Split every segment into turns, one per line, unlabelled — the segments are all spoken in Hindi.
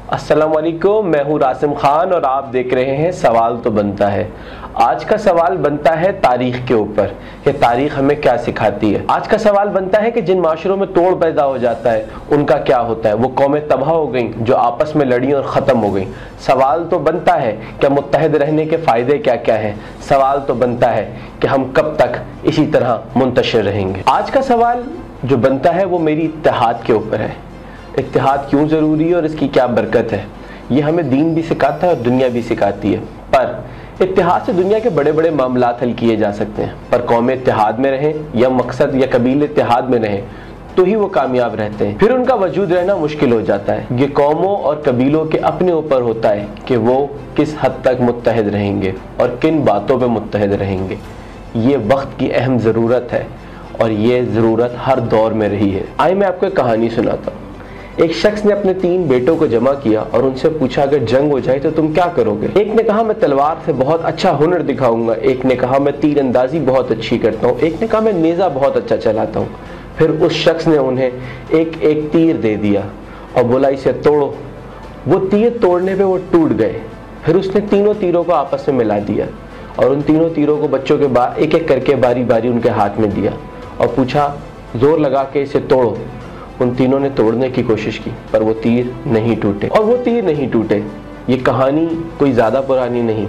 अस्सलामुअलैकुम, मैं हूँ रासिम खान और आप देख रहे हैं सवाल तो बनता है। आज का सवाल बनता है तारीख के ऊपर कि तारीख हमें क्या सिखाती है। आज का सवाल बनता है कि जिन माशरों में तोड़ पैदा हो जाता है उनका क्या होता है। वो कौमें तबाह हो गई जो आपस में लड़ी और ख़त्म हो गई। सवाल तो बनता है कि मुत्तहद रहने के फ़ायदे क्या क्या हैं। सवाल तो बनता है कि हम कब तक इसी तरह मुंतशिर रहेंगे। आज का सवाल जो बनता है वो मेरी इत्तेहाद के ऊपर है। इत्तेहाद क्यों ज़रूरी है और इसकी क्या बरकत है, ये हमें दीन भी सिखाता है और दुनिया भी सिखाती है। पर इत्तेहाद से दुनिया के बड़े बड़े मामलात हल किए जा सकते हैं, पर कौमें इत्तेहाद में रहें या मकसद या कबीले इत्तेहाद में रहें तो ही वो कामयाब रहते हैं। फिर उनका वजूद रहना मुश्किल हो जाता है। ये कौमों और कबीलों के अपने ऊपर होता है कि वो किस हद तक मुत्तहद रहेंगे और किन बातों पर मुत्तहद रहेंगे। ये वक्त की अहम ज़रूरत है और ये ज़रूरत हर दौर में रही है। आइए मैं आपको एक कहानी सुनाता हूँ। एक शख्स ने अपने 3 बेटों को जमा किया और उनसे पूछा अगर जंग हो जाए तो तुम क्या करोगे। एक ने कहा मैं तलवार से बहुत अच्छा हुनर दिखाऊंगा, एक ने कहा मैं तीरंदाजी बहुत अच्छी करता हूँ, एक ने कहा मैं नेज़ा बहुत अच्छा चलाता हूँ। फिर उस शख्स ने उन्हें एक एक तीर दे दिया और बोला इसे तोड़ो। वो तीर तोड़ने पे वो टूट गए। फिर उसने तीनों तीरों को आपस में मिला दिया और उन तीनों तीरों को बच्चों के बाद एक एक करके बारी बारी उनके हाथ में दिया और पूछा जोर लगा के इसे तोड़ो। उन तीनों ने तोड़ने की कोशिश की पर वो तीर नहीं टूटे और वो तीर नहीं टूटे। ये कहानी कोई ज़्यादा पुरानी नहीं,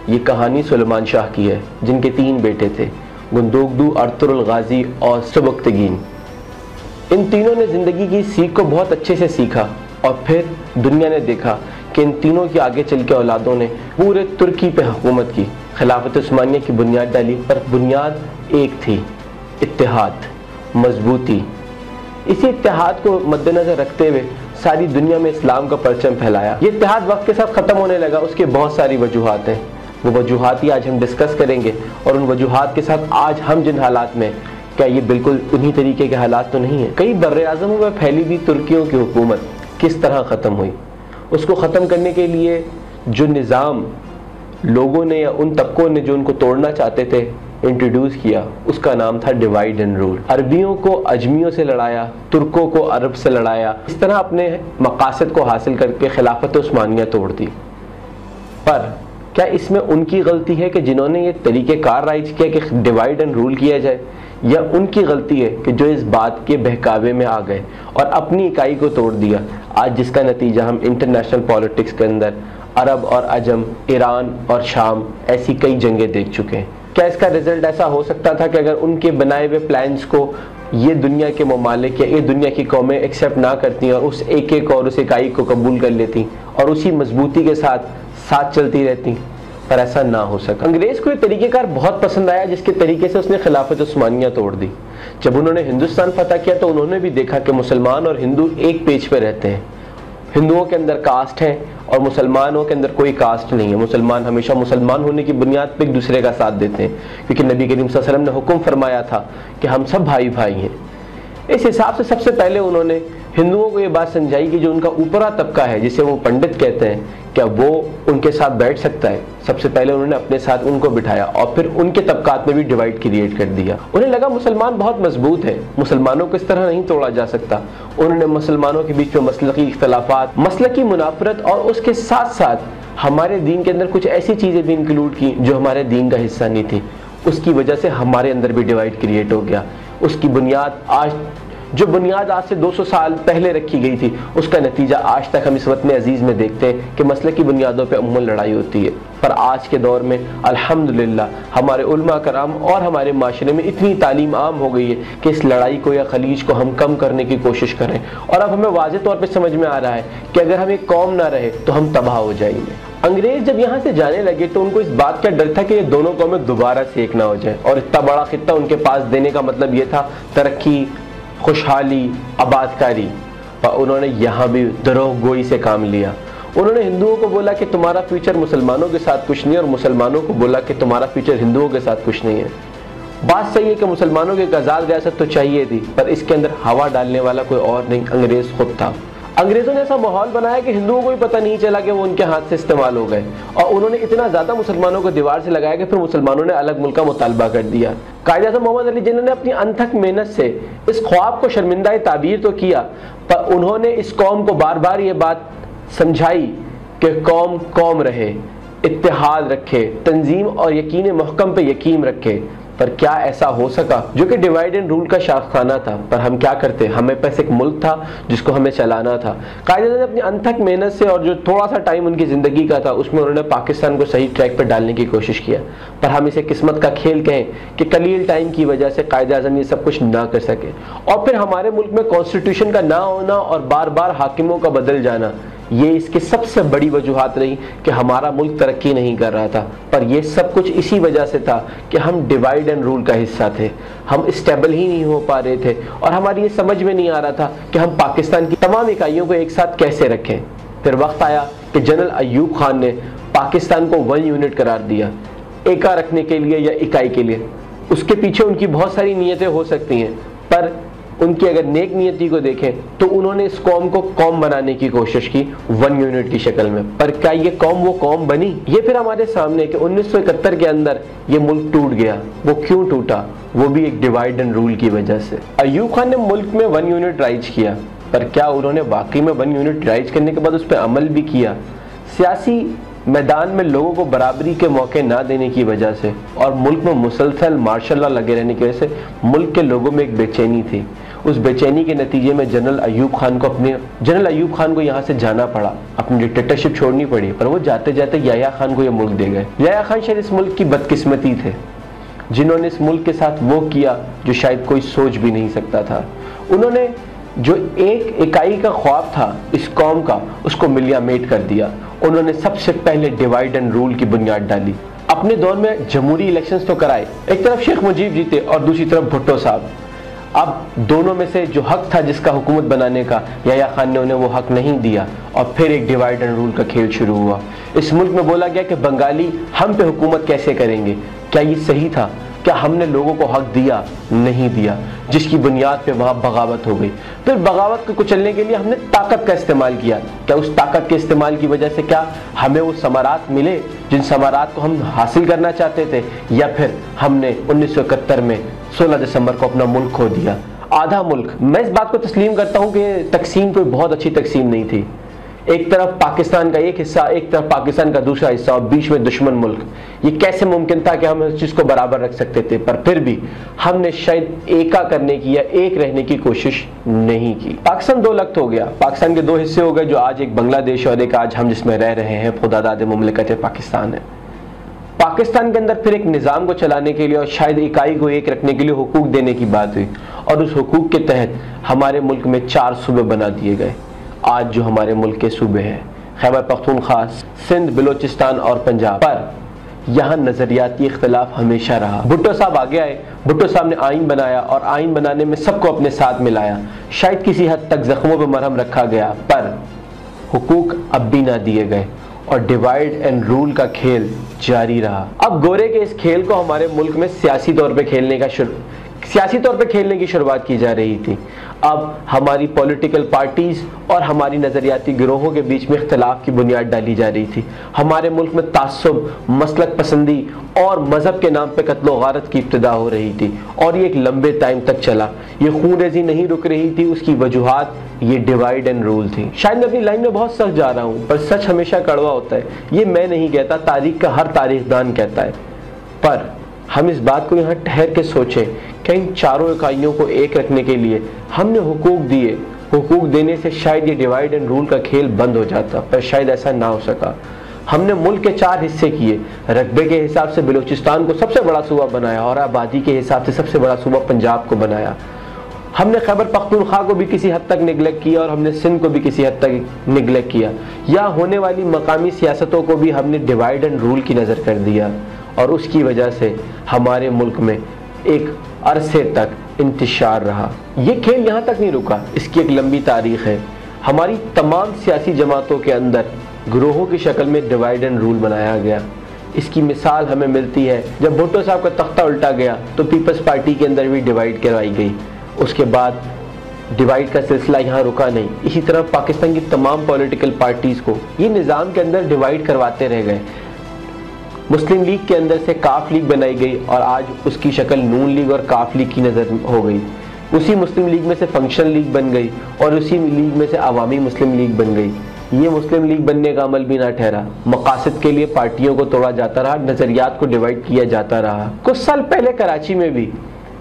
ये कहानी सुलेमान शाह की है जिनके 3 बेटे थे, गुंदोगदू, अर्तुरुल गाजी और सुबक्तगीन। इन तीनों ने ज़िंदगी की सीख को बहुत अच्छे से सीखा और फिर दुनिया ने देखा कि इन तीनों की आगे चल के औलादों ने पूरे तुर्की पे हुकूमत की, खिलाफत उस्मानिया की बुनियाद डाली। पर बुनियाद एक थी, इत्तेहाद, मजबूती। इसी इत्तेहाद को मद्देनजर रखते हुए सारी दुनिया में इस्लाम का परचम फैलाया। ये इत्तेहाद वक्त के साथ ख़त्म होने लगा, उसके बहुत सारी वजूहात हैं। वो वजूहात ही आज हम डिस्कस करेंगे और उन वजूहात के साथ आज हम जिन हालात में, क्या ये बिल्कुल उन्हीं तरीके के हालात तो नहीं है। कई बर्र-ए-आज़मों में फैली हुई तुर्कियों की हुकूमत किस तरह ख़त्म हुई, उसको ख़त्म करने के लिए जो निज़ाम लोगों ने या उन तबकों ने जो उनको तोड़ना चाहते थे इंट्रोड्यूस किया, उसका नाम था डिवाइड एंड रूल। अरबियों को अजमियों से लड़ाया, तुर्कों को अरब से लड़ाया, इस तरह अपने मकासद को हासिल करके खिलाफत उस्मानिया तोड़ दी। पर क्या इसमें उनकी गलती है कि जिन्होंने ये तरीक़ेकार राइज किया कि डिवाइड एंड रूल किया जाए, या उनकी गलती है कि जो इस बात के बहकावे में आ गए और अपनी इकाई को तोड़ दिया, आज जिसका नतीजा हम इंटरनेशनल पॉलिटिक्स के अंदर अरब और अजम, ईरान और शाम ऐसी कई जंगें देख चुके हैं। क्या इसका रिजल्ट ऐसा हो सकता था कि अगर उनके बनाए हुए प्लान्स को ये दुनिया के ममालिक या ये दुनिया की कौमें एक्सेप्ट ना करती और उस एक और उस इकाई को कबूल कर लेती और उसी मजबूती के साथ चलती रहती, पर ऐसा ना हो सका। अंग्रेज़ को ये तरीक़ेकार बहुत पसंद आया जिसके तरीके से उसने खिलाफत उस्मानिया तोड़ दी। जब उन्होंने हिंदुस्तान फतह किया तो उन्होंने भी देखा कि मुसलमान और हिंदू एक पेज पर रहते हैं। हिंदुओं के अंदर कास्ट है और मुसलमानों के अंदर कोई कास्ट नहीं है। मुसलमान हमेशा मुसलमान होने की बुनियाद पर एक दूसरे का साथ देते हैं, क्योंकि नबी करीम सल्लल्लाहु अलैहि वसल्लम ने हुक्म फरमाया था कि हम सब भाई भाई हैं। इस हिसाब से सबसे पहले उन्होंने हिंदुओं को ये बात समझाई कि जो उनका ऊपरा तबका है, जिसे वो पंडित कहते हैं, क्या वो उनके साथ बैठ सकता है। सबसे पहले उन्होंने अपने साथ उनको बिठाया और फिर उनके तबकात में भी डिवाइड क्रिएट कर दिया। उन्हें लगा मुसलमान बहुत मजबूत है, मुसलमानों को इस तरह नहीं तोड़ा जा सकता। उन्होंने मुसलमानों के बीच में मसलकी इख्तलाफात, मसलकी मुनाफरत और उसके साथ साथ हमारे दीन के अंदर कुछ ऐसी चीज़ें भी इंक्लूड की जो हमारे दीन का हिस्सा नहीं थी। उसकी वजह से हमारे अंदर भी डिवाइड क्रिएट हो गया। उसकी बुनियाद जो बुनियाद आज से 200 साल पहले रखी गई थी, उसका नतीजा आज तक हम इस वतन अजीज़ में देखते हैं कि मसले की बुनियादों पे अमूमन लड़ाई होती है। पर आज के दौर में अल्हम्दुलिल्लाह हमारे उलमा कराम और हमारे माशरे में इतनी तालीम आम हो गई है कि इस लड़ाई को या खलीज को हम कम करने की कोशिश करें। और अब हमें वाज़ेह तौर पर समझ में आ रहा है कि अगर हम एक कौम ना रहे तो हम तबाह हो जाएंगे। अंग्रेज़ जब यहाँ से जाने लगे तो उनको इस बात का डर था कि ये दोनों कौमें दोबारा से एक ना हो जाए, और इतना बड़ा खित्ता उनके पास देने का मतलब ये था तरक्की, खुशहाली, आबादकारी। पर उन्होंने यहाँ भी दरोह गोई से काम लिया। उन्होंने हिंदुओं को बोला कि तुम्हारा फ्यूचर मुसलमानों के साथ कुछ नहीं, और मुसलमानों को बोला कि तुम्हारा फ्यूचर हिंदुओं के साथ कुछ नहीं है। बात सही है कि मुसलमानों की एक आज़ाद रियासत तो चाहिए थी, पर इसके अंदर हवा डालने वाला कोई और नहीं, अंग्रेज़ खुद था। अंग्रेज़ों ने ऐसा माहौल बनाया कि हिंदुओं को भी पता नहीं चला कि वो उनके हाथ से इस्तेमाल हो गए, और उन्होंने इतना ज़्यादा मुसलमानों को दीवार से लगाया कि फिर मुसलमानों ने अलग मुल्क का मुतालबा कर दिया। कायद-ए-आज़म मोहम्मद अली जिन्ना ने अपनी अनथक मेहनत से इस ख्वाब को शर्मिंदा ताबीर तो किया, पर उन्होंने इस कौम को बार बार ये बात समझाई कि कौम कौम रहे, इत्तेहाद रखे, तंजीम और यकीन महकम पे यकीन रखे, पर क्या ऐसा हो सका? जो कि डिवाइड एंड रूल का शाखखाना था, पर हम क्या करते? हमें पास एक मुल्क था जिसको हमें चलाना था। कायदे ने अपनी अनथक मेहनत से और जो थोड़ा सा टाइम उनकी ज़िंदगी का था उसमें उन्होंने पाकिस्तान को सही ट्रैक पर डालने की कोशिश किया, पर हम इसे किस्मत का खेल कहें कि कलील टाइम की वजह से कायदे आज़म ये सब कुछ ना कर सके। और फिर हमारे मुल्क में कॉन्स्टिट्यूशन का ना होना और बार बार हाकिमों का बदल जाना, ये इसकी सबसे बड़ी वजूहात रही कि हमारा मुल्क तरक्की नहीं कर रहा था। पर यह सब कुछ इसी वजह से था कि हम डिवाइड एंड रूल का हिस्सा थे, हम स्टेबल ही नहीं हो पा रहे थे और हमारी ये समझ में नहीं आ रहा था कि हम पाकिस्तान की तमाम इकाइयों को एक साथ कैसे रखें। फिर वक्त आया कि जनरल अयूब खान ने पाकिस्तान को 1 यूनिट करार दिया, एका रखने के लिए या इकाई के लिए। उसके पीछे उनकी बहुत सारी नीयतें हो सकती हैं, पर उनकी अगर नेक नियति को देखें तो उन्होंने इस कौम को कौम बनाने की कोशिश की 1 यूनिट की शक्ल में। पर क्या ये कौम वो कौम बनी? ये फिर हमारे सामने कि 1971 के अंदर ये मुल्क टूट गया। वो क्यों टूटा? वो भी एक डिवाइड एंड रूल की वजह से। अयूब खान ने मुल्क में 1 यूनिट राइज किया, पर क्या उन्होंने वाकई में 1 यूनिट राइज करने के बाद उस पर अमल भी किया? सियासी मैदान में लोगों को बराबरी के मौके ना देने की वजह से और मुल्क में मुसलसल मार्शल लॉ लगे रहने की वजह से मुल्क के लोगों में एक बेचैनी थी। उस बेचैनी के नतीजे में जनरल अयूब खान को यहाँ से जाना पड़ा, अपनी डिक्टेटरशिप छोड़नी पड़ी। पर वो जाते जाते याह्या खान को ये मुल्क दे गए। याह्या खान शायद इस मुल्क की बदकिस्मती थे, जिन्होंने इस मुल्क के साथ वो किया जो शायद कोई सोच भी नहीं सकता था। उन्होंने जो एक इकाई का ख्वाब था इस कौम का, उसको मिलियामेट कर दिया। उन्होंने सबसे पहले डिवाइड एंड रूल की बुनियाद डाली। अपने दौर में जमहूरी इलेक्शंस तो कराए, एक तरफ शेख मुजीब जीते और दूसरी तरफ भुट्टो साहब। अब दोनों में से जो हक था जिसका हुकूमत बनाने का, याह्या खान ने उन्हें वो हक नहीं दिया और फिर एक डिवाइड एंड रूल का खेल शुरू हुआ। इस मुल्क में बोला गया कि बंगाली हम पे हुकूमत कैसे करेंगे। क्या ये सही था? क्या हमने लोगों को हक दिया? नहीं दिया, जिसकी बुनियाद पे वहाँ बगावत हो गई। फिर बगावत को कुचलने के लिए हमने ताकत का इस्तेमाल किया। क्या उस ताकत के इस्तेमाल की वजह से क्या हमें वो समारात मिले जिन समारात को हम हासिल करना चाहते थे, या फिर हमने 1971 में 16 दिसंबर को अपना मुल्क खो दिया, आधा मुल्क? मैं इस बात को तस्लीम करता हूँ कि तकसीम कोई बहुत अच्छी तकसीम नहीं थी। एक तरफ पाकिस्तान का एक हिस्सा, एक तरफ पाकिस्तान का दूसरा हिस्सा और बीच में दुश्मन मुल्क। ये कैसे मुमकिन था कि हम इस चीज़ को बराबर रख सकते थे? पर फिर भी हमने शायद एका करने की या एक रहने की कोशिश नहीं की। पाकिस्तान 2 लख्त हो गया। पाकिस्तान के 2 हिस्से हो गए, जो आज एक बांग्लादेश और एक आज हम जिसमें रह रहे हैं खुदादाद मुमलिकत पाकिस्तान है। पाकिस्तान के अंदर फिर एक निज़ाम को चलाने के लिए और शायद इकाई को एक रखने के लिए हुकूक देने की बात हुई और उस हुकूक के तहत हमारे मुल्क में 4 सूबे बना दिए गए। आज जो हमारे मुल्क के सूबे हैं, खैबर पख्तूनख्वा, सिंध, बलूचिस्तान और पंजाब, पर यहाँ नज़रियाती इख्तिलाफ हमेशा रहा। भुट्टो साहब आगे आए, भुट्टो साहब ने आइन बनाया और आइन बनाने में सबको अपने साथ मिलाया। शायद किसी हद तक जख्मों पर मरहम रखा गया, पर हुकूक अब भी ना दिए गए और डिवाइड एंड रूल का खेल जारी रहा। अब गोरे के इस खेल को हमारे मुल्क में सियासी तौर पे खेलने की शुरुआत की जा रही थी। अब हमारी पॉलिटिकल पार्टीज और हमारी नज़रियाती गिरोहों के बीच में इख्तिलाफ की बुनियाद डाली जा रही थी। हमारे मुल्क में तासुब, मसलक पसंदी और मज़हब के नाम पे कत्ल गारत की इब्तिदा हो रही थी और ये एक लंबे टाइम तक चला। ये खूनरेज़ी नहीं रुक रही थी, उसकी वजूहात ये डिवाइड एंड रूल थी। शायद मैं अपनी लाइन में बहुत सख्त जा रहा हूँ, पर सच हमेशा कड़वा होता है। ये मैं नहीं कहता, तारीख का हर तारीखदान कहता है। पर हम इस बात को यहाँ ठहर के सोचें कि इन 4 इकाइयों को एक रखने के लिए हमने हुकूक दिए। हुकूक देने से शायद ये डिवाइड एंड रूल का खेल बंद हो जाता, पर शायद ऐसा ना हो सका। हमने मुल्क के 4 हिस्से किए। रकबे के हिसाब से बलूचिस्तान को सबसे बड़ा सूबा बनाया और आबादी के हिसाब से सबसे बड़ा सूबा पंजाब को बनाया। हमने खैबर पख्तूनख्वा को भी किसी हद तक निगलेक्ट किया और हमने सिंध को भी किसी हद तक निगलेक्ट किया। या होने वाली मकामी सियासतों को भी हमने डिवाइड एंड रूल की नज़र कर दिया और उसकी वजह से हमारे मुल्क में एक अरसे तक इंतशार रहा। ये खेल यहाँ तक नहीं रुका, इसकी एक लंबी तारीख है। हमारी तमाम सियासी जमातों के अंदर ग्रोहों की शक्ल में डिवाइड एंड रूल बनाया गया। इसकी मिसाल हमें मिलती है जब भुट्टो साहब का तख्ता उल्टा गया तो पीपल्स पार्टी के अंदर भी डिवाइड करवाई गई। उसके बाद डिवाइड का सिलसिला यहाँ रुका नहीं। इसी तरह पाकिस्तान की तमाम पॉलिटिकल पार्टीज़ को ये निज़ाम के अंदर डिवाइड करवाते रह गए। मुस्लिम लीग के अंदर से काफ लीग बनाई गई और आज उसकी शक्ल नून लीग और काफ लीग की नज़र हो गई। उसी मुस्लिम लीग में से फंक्शन लीग बन गई और उसी लीग में से अवामी मुस्लिम लीग बन गई। ये मुस्लिम लीग बनने का अमल भी ना ठहरा। मकासद के लिए पार्टियों को तोड़ा जाता रहा, नजरियात को डिवाइड किया जाता रहा। कुछ साल पहले कराची में भी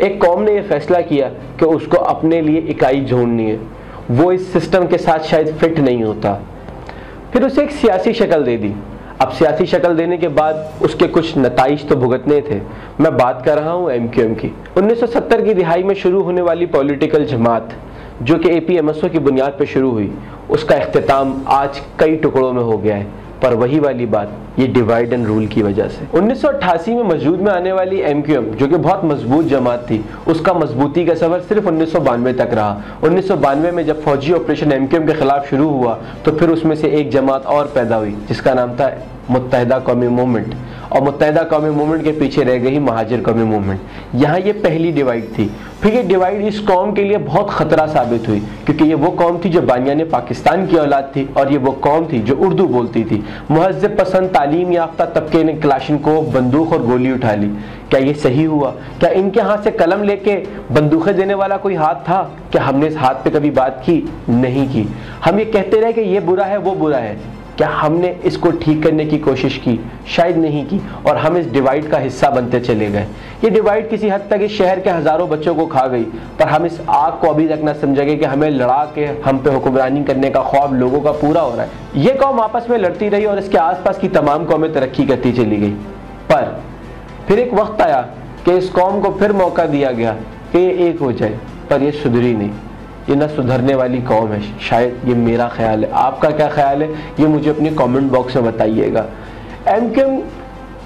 एक कौम ने यह फैसला किया कि उसको अपने लिए इकाई ढूंढनी है, वो इस सिस्टम के साथ शायद फिट नहीं होता। फिर उसे एक सियासी शक्ल दे दी। अब सियासी शक्ल देने के बाद उसके कुछ नताइज तो भुगतने थे। मैं बात कर रहा हूँ MQM की। 1970 की दिहाई में शुरू होने वाली पॉलिटिकल जमात जो कि APMSO की बुनियाद पर शुरू हुई, उसका इख्तिताम आज कई टुकड़ों में हो गया है। पर वही वाली बात, ये डिवाइड एंड रूल की वजह से 1988 में वजूद में आने वाली MQM जो कि बहुत मजबूत जमात थी, उसका मजबूती का सफर सिर्फ 1992 तक रहा। 1992 में जब फौजी ऑपरेशन MQM के खिलाफ शुरू हुआ तो फिर उसमें से एक जमात और पैदा हुई जिसका नाम था मुत्तहिदा कौमी मूवमेंट, और मुत्तहिदा कौमी मूवमेंट के पीछे रह गई महाजिर कौमी मूवमेंट। यहाँ ये पहली डिवाइड थी। फिर ये डिवाइड इस कौम के लिए बहुत खतरा साबित हुई क्योंकि ये वो कौम थी जो बानियाने पाकिस्तान की औलाद थी और ये वो कौम थी जो उर्दू बोलती थी। मुहज़्ज़ब पसंद तालीम याफ्ता तबके ने क्लाशिनकोव, बंदूक और गोली उठा ली। क्या ये सही हुआ? क्या इनके हाथ से कलम लेके बंदूकें देने वाला कोई हाथ था? क्या हमने इस हाथ पे कभी बात की? नहीं की। हम ये कहते रहे कि ये बुरा है, वो बुरा है। क्या हमने इसको ठीक करने की कोशिश की? शायद नहीं की, और हम इस डिवाइड का हिस्सा बनते चले गए। ये डिवाइड किसी हद तक इस शहर के हजारों बच्चों को खा गई, पर हम इस आग को अभी तक न समझेंगे कि हमें लड़ा के हम पे हुक्मरानी करने का ख्वाब लोगों का पूरा हो रहा है। ये कौम आपस में लड़ती रही और इसके आसपास की तमाम कौमें तरक्की करती चली गई। पर फिर एक वक्त आया कि इस कौम को फिर मौका दिया गया कि ये एक हो जाए, पर ये सुधरी नहीं। ये ना सुधरने वाली कौम है, शायद ये मेरा ख्याल है। आपका क्या ख्याल है ये मुझे अपने कमेंट बॉक्स में बताइएगा। MQM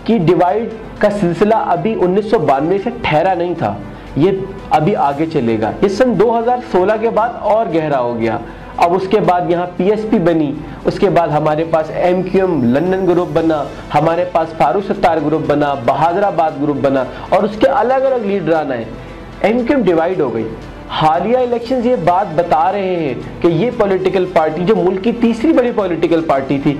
की डिवाइड का सिलसिला अभी 1992 से ठहरा नहीं था, ये अभी आगे चलेगा। ये सन 2016 के बाद और गहरा हो गया। अब उसके बाद यहाँ PSP बनी, उसके बाद हमारे पास MQM लंदन ग्रुप बना, हमारे पास फारूक सत्तार ग्रुप बना, बहादुराबाद ग्रुप बना, और उसके अलग अलग लीडरान आए। MQM डिवाइड हो गई। हालिया इलेक्शंस ये बात बता रहे हैं कि ये पॉलिटिकल पार्टी जो मुल्क की तीसरी बड़ी पॉलिटिकल पार्टी थी,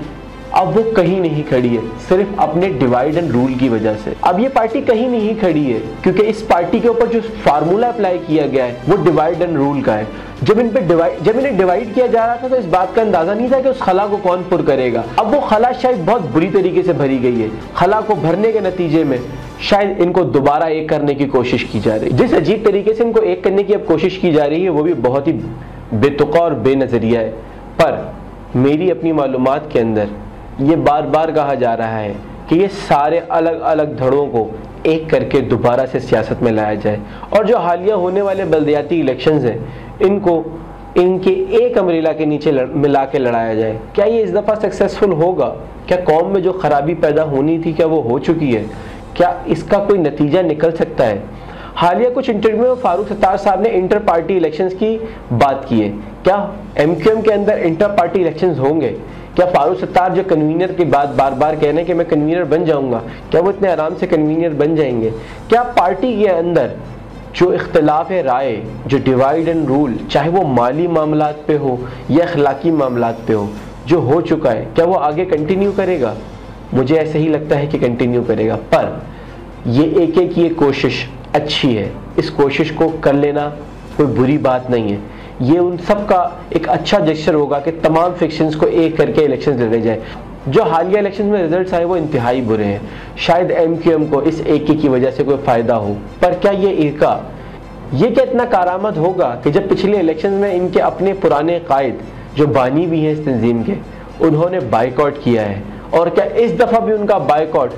अब वो कहीं नहीं खड़ी है, सिर्फ अपने डिवाइड एंड रूल की वजह से। अब ये पार्टी कहीं नहीं खड़ी है क्योंकि इस पार्टी के ऊपर जो फार्मूला अप्लाई किया गया है वो डिवाइड एंड रूल का है। जब इन्हें डिवाइड किया जा रहा था तो इस बात का अंदाजा नहीं था कि उस खला को कौन पुर करेगा। अब वो खला शायद बहुत बुरी तरीके से भरी गई है। खला को भरने के नतीजे में शायद इनको दोबारा एक करने की कोशिश की जा रही है। जिस अजीब तरीके से इनको एक करने की अब कोशिश की जा रही है वो भी बहुत ही बेतुका और बेनजरिया है। पर मेरी अपनी मालूमात के अंदर ये बार बार कहा जा रहा है कि ये सारे अलग अलग धड़ों को एक करके दोबारा से सियासत में लाया जाए, और जो हालिया होने वाले बल्दियाती इलेक्शंस हैं इनको इनके एक अम्ब्रेला के नीचे मिला के लड़ाया जाए। क्या ये इस दफ़ा सक्सेसफुल होगा? क्या कौम में जो खराबी पैदा होनी थी क्या वो हो चुकी है? क्या इसका कोई नतीजा निकल सकता है? हालिया कुछ इंटरव्यू में फारूक सत्तार साहब ने इंटर पार्टी इलेक्शंस की बात की है। क्या MQM के अंदर इंटर पार्टी इलेक्शंस होंगे? क्या फारूक सत्तार जो कन्वीनर की बात बार बार कह रहे हैं कि मैं कन्वीनर बन जाऊंगा, क्या वो इतने आराम से कन्वीनर बन जाएंगे? क्या पार्टी के अंदर जो इख्तिलाफ राय, जो डिवाइड एंड रूल, चाहे वो माली मामलात पे हो या अखलाकी मामलात पे हो, जो हो चुका है, क्या वो आगे कंटिन्यू करेगा? मुझे ऐसा ही लगता है कि कंटिन्यू करेगा। पर ये एक एक ये कोशिश अच्छी है, इस कोशिश को कर लेना कोई बुरी बात नहीं है। ये उन सब का एक अच्छा जेस्चर होगा कि तमाम फिक्शंस को एक करके इलेक्शंस लड़े जाए। जो हालिया इलेक्शन में रिजल्ट्स आए वो इंतहाई बुरे हैं। शायद MQM को इस एके की वजह से कोई फ़ायदा हो, पर क्या ये एका ये क्या इतना कारामद होगा कि जब पिछले इलेक्शन में इनके अपने पुराने कायद जो बानी भी हैं इस तंजीम के, उन्होंने बाइकआउट किया है, और क्या इस दफ़ा भी उनका बाइकआउट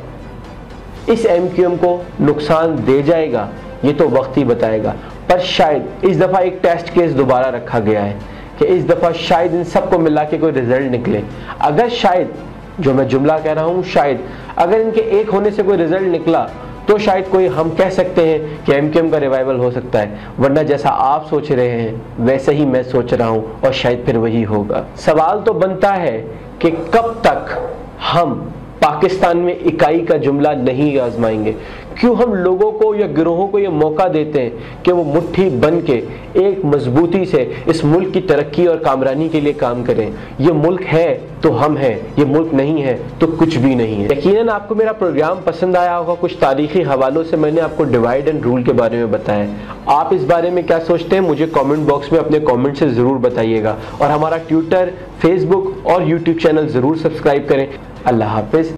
इस MQM को नुकसान दे जाएगा? ये तो वक्त ही बताएगा। पर शायद इस दफ़ा एक टेस्ट केस दोबारा रखा गया है कि इस दफ़ा शायद इन सबको मिला के कोई रिजल्ट निकले। अगर शायद, जो मैं जुमला कह रहा हूँ, शायद अगर इनके एक होने से कोई रिजल्ट निकला तो शायद कोई हम कह सकते हैं कि MQM का रिवाइवल हो सकता है। वरना जैसा आप सोच रहे हैं वैसे ही मैं सोच रहा हूँ, और शायद फिर वही होगा। सवाल तो बनता है कि कब तक हम पाकिस्तान में इकाई का जुमला नहीं आजमाएंगे? क्यों हम लोगों को या गिरोहों को ये मौका देते हैं कि वो मुट्ठी बन के एक मजबूती से इस मुल्क की तरक्की और कामरानी के लिए काम करें? ये मुल्क है तो हम हैं, ये मुल्क नहीं है तो कुछ भी नहीं है। यकीनन आपको मेरा प्रोग्राम पसंद आया होगा। कुछ तारीखी हवालों से मैंने आपको डिवाइड एंड रूल के बारे में बताया। आप इस बारे में क्या सोचते हैं मुझे कमेंट बॉक्स में अपने कमेंट से ज़रूर बताइएगा, और हमारा ट्विटर, फेसबुक और यूट्यूब चैनल ज़रूर सब्सक्राइब करें। अल्लाह हाफिज़।